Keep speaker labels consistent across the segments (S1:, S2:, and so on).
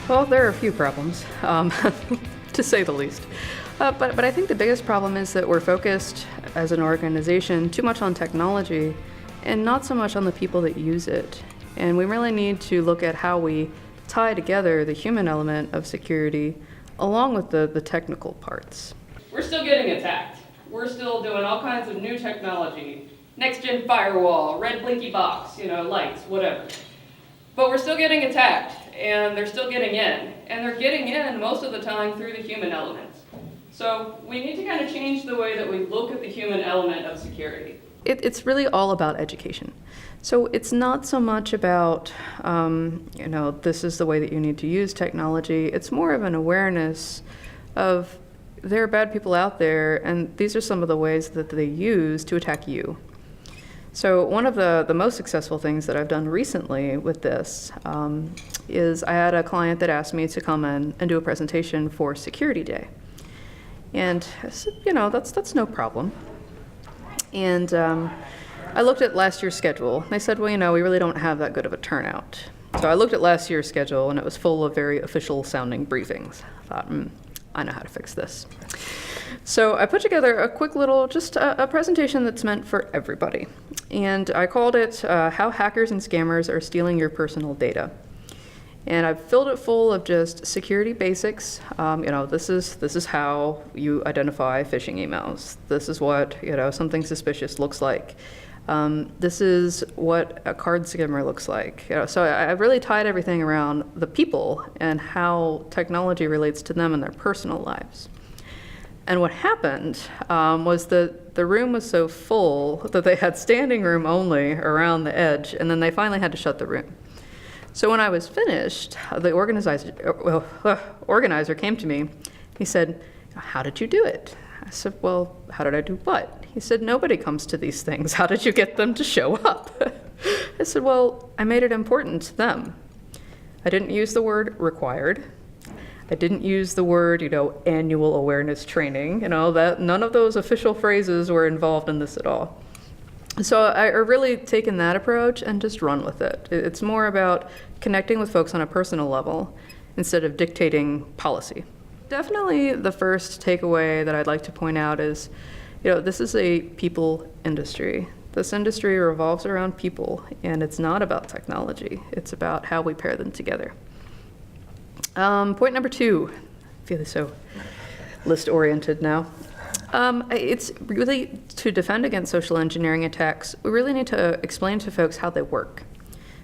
S1: Well, there are a few problems, to say the least. But I think the biggest problem is that we're focused as an organization too much on technology and not so much on the people that use it. And we really need to look at how we tie together the human element of security along with the technical parts.
S2: We're still getting attacked. We're still doing all kinds of new technology, next-gen firewall, red blinky box, lights, whatever. But we're still getting attacked, and they're still getting in. And they're getting in most of the time through the human element. So we need to kind of change the way that we look at the human element of security.
S1: It's really all about education. So it's not so much about, this is the way that you need to use technology. It's more of an awareness of there are bad people out there, and these are some of the ways that they use to attack you. So one of the most successful things that I've done recently with this is I had a client that asked me to come in and do a presentation for Security Day. And I said, that's no problem. And I looked at last year's schedule. They said, well, we really don't have that good of a turnout. So I looked at last year's schedule, and it was full of very official-sounding briefings. I thought, I know how to fix this. So I put together a quick little, just a presentation that's meant for everybody. And I called it, How Hackers and Scammers Are Stealing Your Personal Data. And I've filled it full of just security basics. This is how you identify phishing emails. This is what, something suspicious looks like. This is what a card skimmer looks like. So I really tied everything around the people and how technology relates to them in their personal lives. And what happened was that the room was so full that they had standing room only around the edge, and then they finally had to shut the room. So when I was finished, the organizer came to me. He said, how did you do it? I said, well, how did I do what? He said, nobody comes to these things. How did you get them to show up? I said, well, I made it important to them. I didn't use the word required. I didn't use the word, annual awareness training. That none of those official phrases were involved in this at all. So I really taken that approach and just run with it. It's more about connecting with folks on a personal level instead of dictating policy. Definitely the first takeaway that I'd like to point out is, this is a people industry. This industry revolves around people, and it's not about technology. It's about how we pair them together. Point number 2, I feel so list-oriented now. It's really to defend against social engineering attacks, we really need to explain to folks how they work.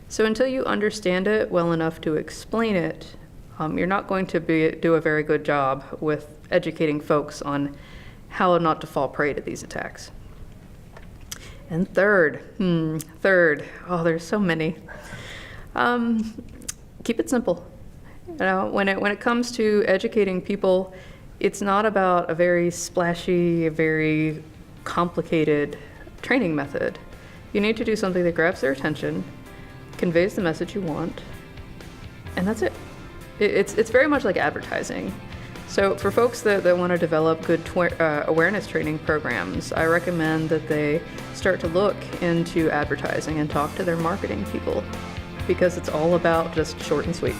S1: So until you understand it well enough to explain it, you're not going to do a very good job with educating folks on how not to fall prey to these attacks. And third, there's so many. Keep it simple. When it comes to educating people, it's not about a very splashy, very complicated training method. You need to do something that grabs their attention, conveys the message you want, and that's it. It's very much like advertising. So for folks that want to develop good awareness training programs, I recommend that they start to look into advertising and talk to their marketing people, because it's all about just short and sweet.